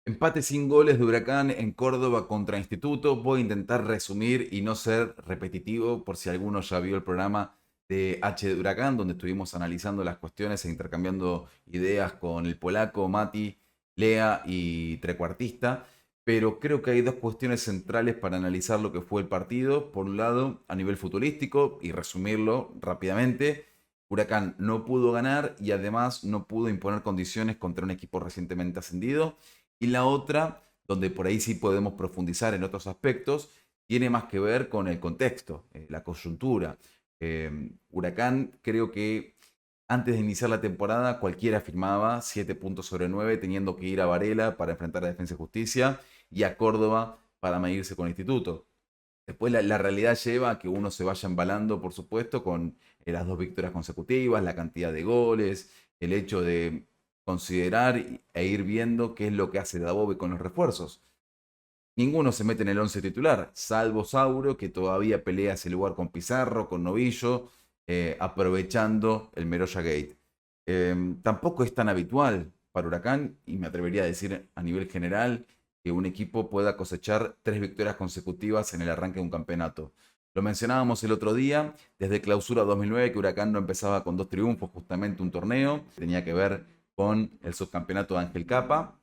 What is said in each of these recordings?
Empate sin goles de Huracán en Córdoba contra Instituto. Voy a intentar resumir y no ser repetitivo por si alguno ya vio el programa de H de Huracán, donde estuvimos analizando las cuestiones e intercambiando ideas con el polaco, Mati, Lea y Trecuartista. Pero creo que hay dos cuestiones centrales para analizar lo que fue el partido. Por un lado, a nivel futbolístico, y resumirlo rápidamente, Huracán no pudo ganar y además no pudo imponer condiciones contra un equipo recientemente ascendido. Y la otra, donde por ahí sí podemos profundizar en otros aspectos, tiene más que ver con el contexto, la coyuntura. Huracán, creo que antes de iniciar la temporada, cualquiera firmaba 7 puntos sobre 9, teniendo que ir a Varela para enfrentar a Defensa y Justicia y a Córdoba para medirse con el Instituto. Después la realidad lleva a que uno se vaya embalando, por supuesto, con las dos victorias consecutivas, la cantidad de goles, el hecho de considerar e ir viendo qué es lo que hace Dabove con los refuerzos. Ninguno se mete en el 11 titular, salvo Sauro, que todavía pelea ese lugar con Pizarro, con Novillo, aprovechando el Meroya Gate. Tampoco es tan habitual para Huracán, y me atrevería a decir a nivel general, que un equipo pueda cosechar 3 victorias consecutivas en el arranque de un campeonato. Lo mencionábamos el otro día, desde Clausura 2009, que Huracán no empezaba con 2 triunfos, justamente un torneo, tenía que ver con el subcampeonato de Ángel Capa.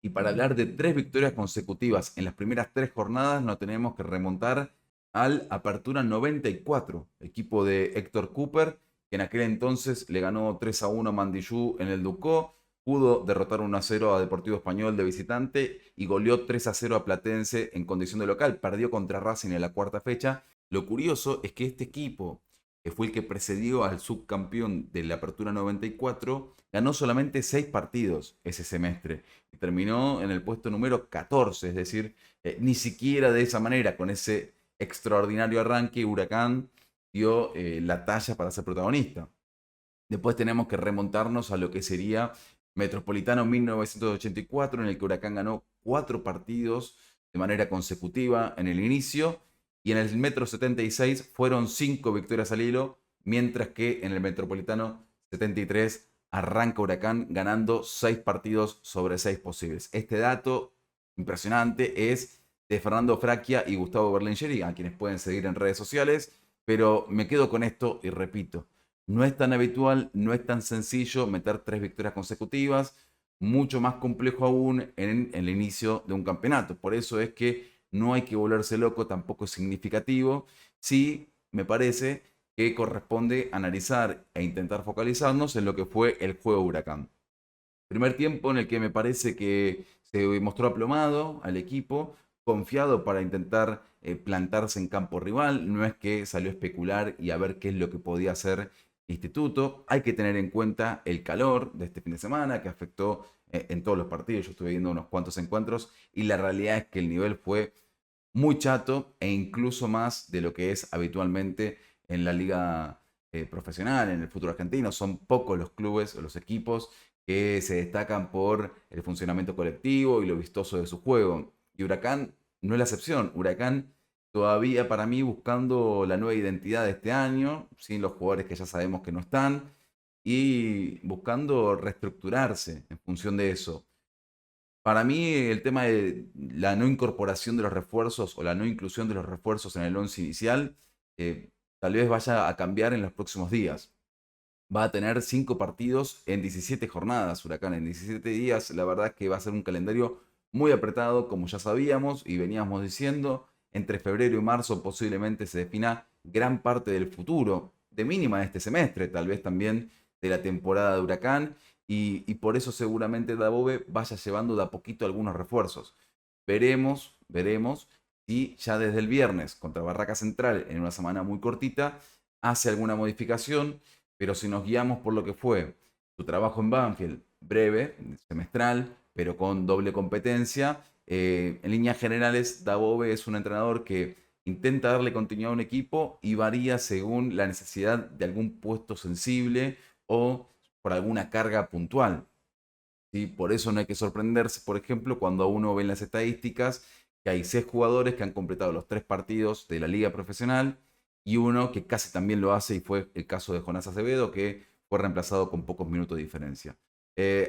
Y para hablar de 3 victorias consecutivas en las primeras 3 jornadas, nos tenemos que remontar al Apertura 94, equipo de Héctor Cooper, que en aquel entonces le ganó 3-1 a Mandillú en el Ducó, pudo derrotar 1-0 a Deportivo Español de visitante y goleó 3-0 a Platense en condición de local. Perdió contra Racing en la cuarta fecha. Lo curioso es que este equipo, que fue el que precedió al subcampeón de la Apertura 94, ganó solamente 6 partidos ese semestre y terminó en el puesto número 14, es decir, ni siquiera de esa manera, con ese extraordinario arranque, Huracán dio la talla para ser protagonista. Después tenemos que remontarnos a lo que sería Metropolitano 1984, en el que Huracán ganó 4 partidos de manera consecutiva en el inicio, y en el Metro 76 fueron 5 victorias al hilo, mientras que en el Metropolitano 73 arranca Huracán ganando 6 partidos sobre 6 posibles. Este dato impresionante es de Fernando Fracchia y Gustavo Berlingeri, a quienes pueden seguir en redes sociales, pero me quedo con esto y repito, no es tan habitual, no es tan sencillo meter 3 victorias consecutivas, mucho más complejo aún en el inicio de un campeonato. Por eso es que no hay que volverse loco, tampoco es significativo. Sí, me parece que corresponde analizar e intentar focalizarnos en lo que fue el juego Huracán. Primer tiempo en el que me parece que se mostró aplomado al equipo, confiado para intentar plantarse en campo rival. No es que salió a especular y a ver qué es lo que podía hacer Instituto. Hay que tener en cuenta el calor de este fin de semana que afectó en todos los partidos. Yo estuve viendo unos cuantos encuentros y la realidad es que el nivel fue muy chato e incluso más de lo que es habitualmente en la liga profesional, en el fútbol argentino. Son pocos los clubes o los equipos que se destacan por el funcionamiento colectivo y lo vistoso de su juego. Y Huracán no es la excepción. Huracán todavía para mí buscando la nueva identidad de este año, sin los jugadores que ya sabemos que no están, y buscando reestructurarse en función de eso. Para mí, el tema de la no incorporación de los refuerzos o la no inclusión de los refuerzos en el once inicial, eh, tal vez vaya a cambiar en los próximos días. Va a tener 5 partidos en 17 jornadas, Huracán, en 17 días. La verdad es que va a ser un calendario muy apretado, como ya sabíamos y veníamos diciendo. Entre febrero y marzo posiblemente se defina gran parte del futuro, de mínima de este semestre, tal vez también de la temporada de Huracán. Y por eso seguramente Dabove vaya llevando de a poquito algunos refuerzos. Veremos si ya desde el viernes contra Barraca Central, en una semana muy cortita, hace alguna modificación, pero si nos guiamos por lo que fue su trabajo en Banfield, breve, semestral, pero con doble competencia, en líneas generales, Dabove es un entrenador que intenta darle continuidad a un equipo y varía según la necesidad de algún puesto sensible o por alguna carga puntual. ¿Sí? Por eso no hay que sorprenderse, por ejemplo, cuando uno ve en las estadísticas que hay 6 jugadores que han completado los 3 partidos de la liga profesional y uno que casi también lo hace y fue el caso de Jonás Acevedo, que fue reemplazado con pocos minutos de diferencia.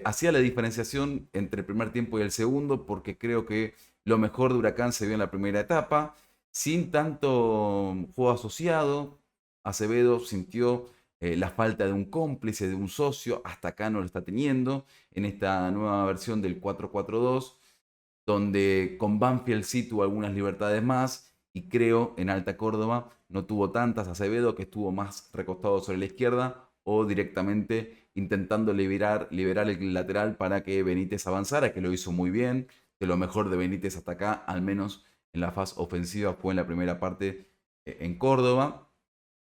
Hacía la diferenciación entre el primer tiempo y el segundo porque creo que lo mejor de Huracán se vio en la primera etapa, sin tanto juego asociado. Acevedo sintió la falta de un cómplice, de un socio, hasta acá no lo está teniendo en esta nueva versión del 4-4-2, donde con Banfield sí tuvo algunas libertades más y creo en Alta Córdoba no tuvo tantas. Acevedo, que estuvo más recostado sobre la izquierda o directamente intentando liberar el lateral para que Benítez avanzara, que lo hizo muy bien, que lo mejor de Benítez hasta acá, al menos en la fase ofensiva, fue en la primera parte en Córdoba.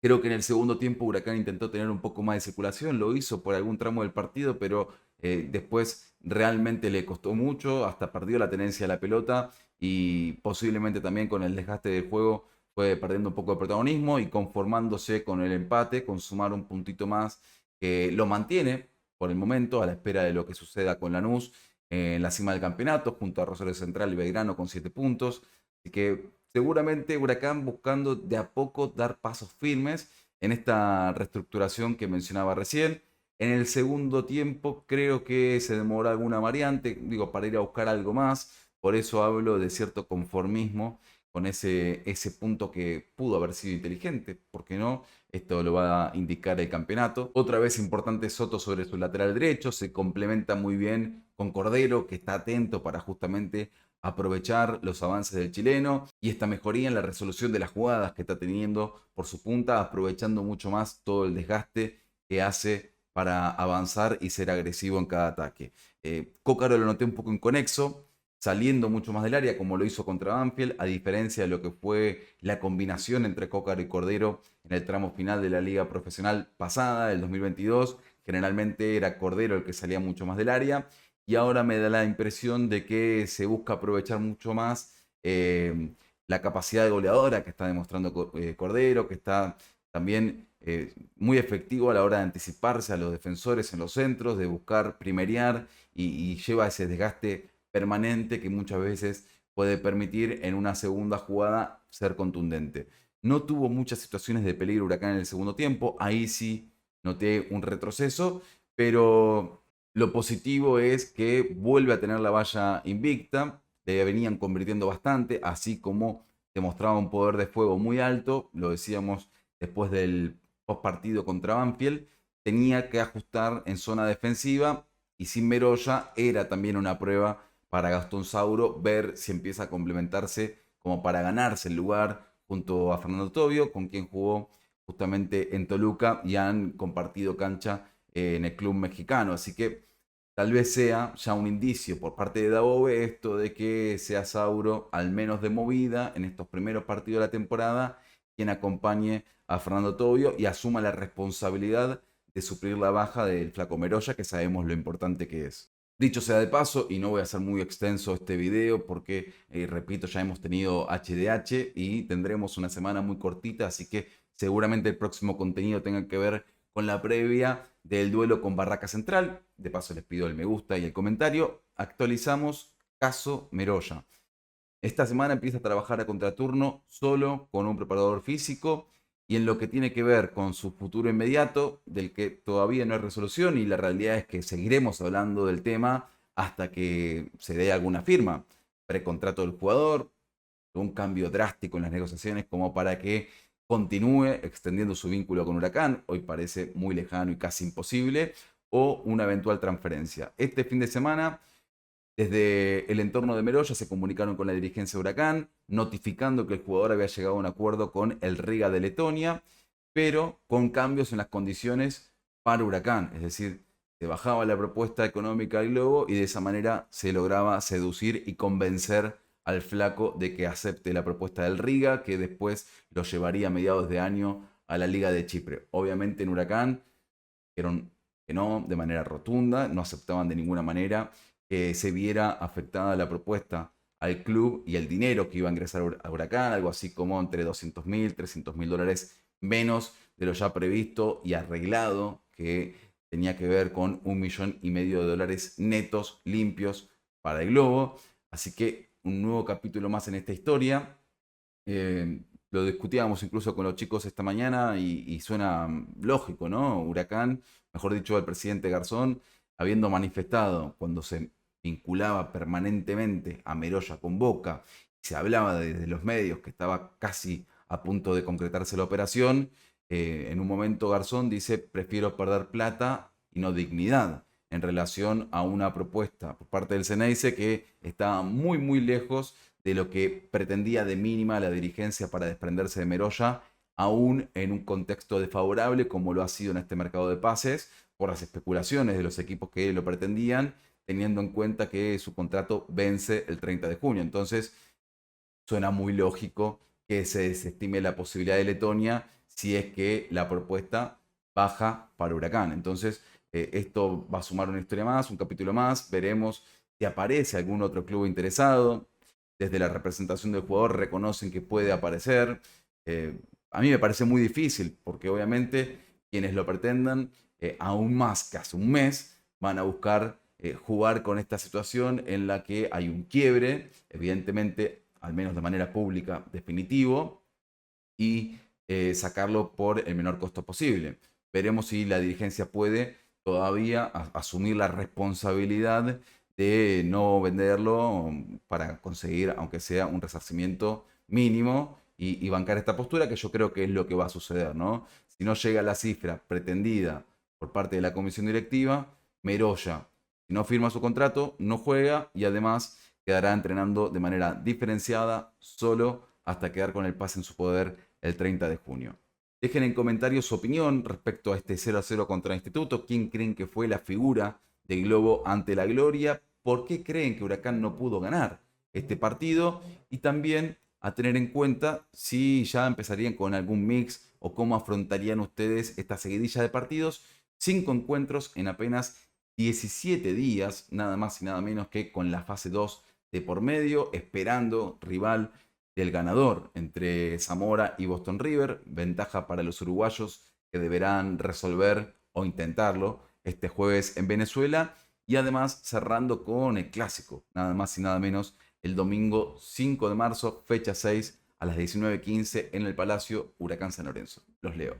Creo que en el segundo tiempo Huracán intentó tener un poco más de circulación, lo hizo por algún tramo del partido, pero después realmente le costó mucho, hasta perdió la tenencia de la pelota y posiblemente también con el desgaste del juego fue perdiendo un poco de protagonismo y conformándose con el empate, con sumar un puntito más que lo mantiene por el momento a la espera de lo que suceda con Lanús en la cima del campeonato, junto a Rosario Central y Belgrano con 7 puntos. Así que seguramente Huracán buscando de a poco dar pasos firmes en esta reestructuración que mencionaba recién. En el segundo tiempo creo que se demoró alguna variante, digo, para ir a buscar algo más. Por eso hablo de cierto conformismo con ese punto que pudo haber sido inteligente. ¿Por qué no? Esto lo va a indicar el campeonato. Otra vez importante Soto sobre su lateral derecho. Se complementa muy bien con Cordero, que está atento para justamente aprovechar los avances del chileno y esta mejoría en la resolución de las jugadas que está teniendo por su punta, aprovechando mucho más todo el desgaste que hace para avanzar y ser agresivo en cada ataque. Cócaro lo noté un poco inconexo, saliendo mucho más del área como lo hizo contra Banfield, a diferencia de lo que fue la combinación entre Cócaro y Cordero en el tramo final de la liga profesional pasada, el 2022. Generalmente era Cordero el que salía mucho más del área y ahora me da la impresión de que se busca aprovechar mucho más la capacidad de goleadora que está demostrando Cordero, que está también muy efectivo a la hora de anticiparse a los defensores en los centros, de buscar primerear y lleva ese desgaste permanente que muchas veces puede permitir en una segunda jugada ser contundente. No tuvo muchas situaciones de peligro Huracán en el segundo tiempo, ahí sí noté un retroceso, pero lo positivo es que vuelve a tener la valla invicta, le venían convirtiendo bastante, así como demostraba un poder de fuego muy alto, lo decíamos después del post partido contra Banfield, tenía que ajustar en zona defensiva y sin Meroya era también una prueba para Gastón Sauro ver si empieza a complementarse como para ganarse el lugar junto a Fernando Tobio, con quien jugó justamente en Toluca y han compartido cancha en el club mexicano. Así que tal vez sea ya un indicio por parte de Daobe esto de que sea Sauro, al menos de movida, en estos primeros partidos de la temporada, quien acompañe a Fernando Tobio y asuma la responsabilidad de suplir la baja del Flaco Meroya, que sabemos lo importante que es. Dicho sea de paso, y no voy a hacer muy extenso este video porque, repito, ya hemos tenido HDH y tendremos una semana muy cortita, así que seguramente el próximo contenido tenga que ver con la previa del duelo con Barraca Central. De paso les pido el me gusta y el comentario. Actualizamos caso Meroya. Esta semana empieza a trabajar a contraturno solo con un preparador físico y en lo que tiene que ver con su futuro inmediato, del que todavía no hay resolución y la realidad es que seguiremos hablando del tema hasta que se dé alguna firma, precontrato del jugador, un cambio drástico en las negociaciones como para que continúe extendiendo su vínculo con Huracán, hoy parece muy lejano y casi imposible, o una eventual transferencia. Este fin de semana desde el entorno de Meroya se comunicaron con la dirigencia de Huracán, notificando que el jugador había llegado a un acuerdo con el Riga de Letonia, pero con cambios en las condiciones para Huracán. Es decir, se bajaba la propuesta económica del Globo y de esa manera se lograba seducir y convencer al flaco de que acepte la propuesta del Riga, que después lo llevaría a mediados de año a la Liga de Chipre. Obviamente en Huracán dijeron que no, de manera rotunda, no aceptaban de ninguna manera que se viera afectada la propuesta al club y el dinero que iba a ingresar a Huracán, algo así como entre 200.000, 300.000 dólares menos de lo ya previsto y arreglado, que tenía que ver con 1,5 millones de dólares netos, limpios para el Globo. Así que un nuevo capítulo más en esta historia. Lo discutíamos incluso con los chicos esta mañana y suena lógico, ¿no? Huracán, mejor dicho, el presidente Garzón, habiendo manifestado cuando se vinculaba permanentemente a Meroya con Boca, se hablaba desde los medios que estaba casi a punto de concretarse la operación, en un momento Garzón dice: prefiero perder plata y no dignidad, en relación a una propuesta por parte del Ceneice que estaba muy muy lejos de lo que pretendía de mínima la dirigencia para desprenderse de Meroya, aún en un contexto desfavorable como lo ha sido en este mercado de pases, por las especulaciones de los equipos que lo pretendían, teniendo en cuenta que su contrato vence el 30 de junio. Entonces, suena muy lógico que se desestime la posibilidad de Letonia si es que la propuesta baja para Huracán. Entonces, esto va a sumar una historia más, un capítulo más. Veremos si aparece algún otro club interesado. Desde la representación del jugador reconocen que puede aparecer. A mí me parece muy difícil, porque obviamente quienes lo pretendan, aún más que hace un mes, van a buscar jugar con esta situación en la que hay un quiebre, evidentemente, al menos de manera pública, definitivo, y sacarlo por el menor costo posible. Veremos si la dirigencia puede todavía asumir la responsabilidad de no venderlo para conseguir, aunque sea un resarcimiento mínimo, y bancar esta postura, que yo creo que es lo que va a suceder, ¿no? Si no llega a la cifra pretendida por parte de la comisión directiva, Meroya, si no firma su contrato, no juega y además quedará entrenando de manera diferenciada solo hasta quedar con el pase en su poder el 30 de junio. Dejen en comentarios su opinión respecto a este 0-0 contra el Instituto. ¿Quién creen que fue la figura del Globo ante la Gloria? ¿Por qué creen que Huracán no pudo ganar este partido? Y también a tener en cuenta si ya empezarían con algún mix o cómo afrontarían ustedes esta seguidilla de partidos. 5 encuentros en apenas 17 días, nada más y nada menos que con la fase 2 de por medio, esperando rival del ganador entre Zamora y Boston River. Ventaja para los uruguayos, que deberán resolver o intentarlo este jueves en Venezuela. Y además cerrando con el clásico, nada más y nada menos, el domingo 5 de marzo, fecha 6, a las 19:15 en el Palacio, Huracán San Lorenzo. Los leo.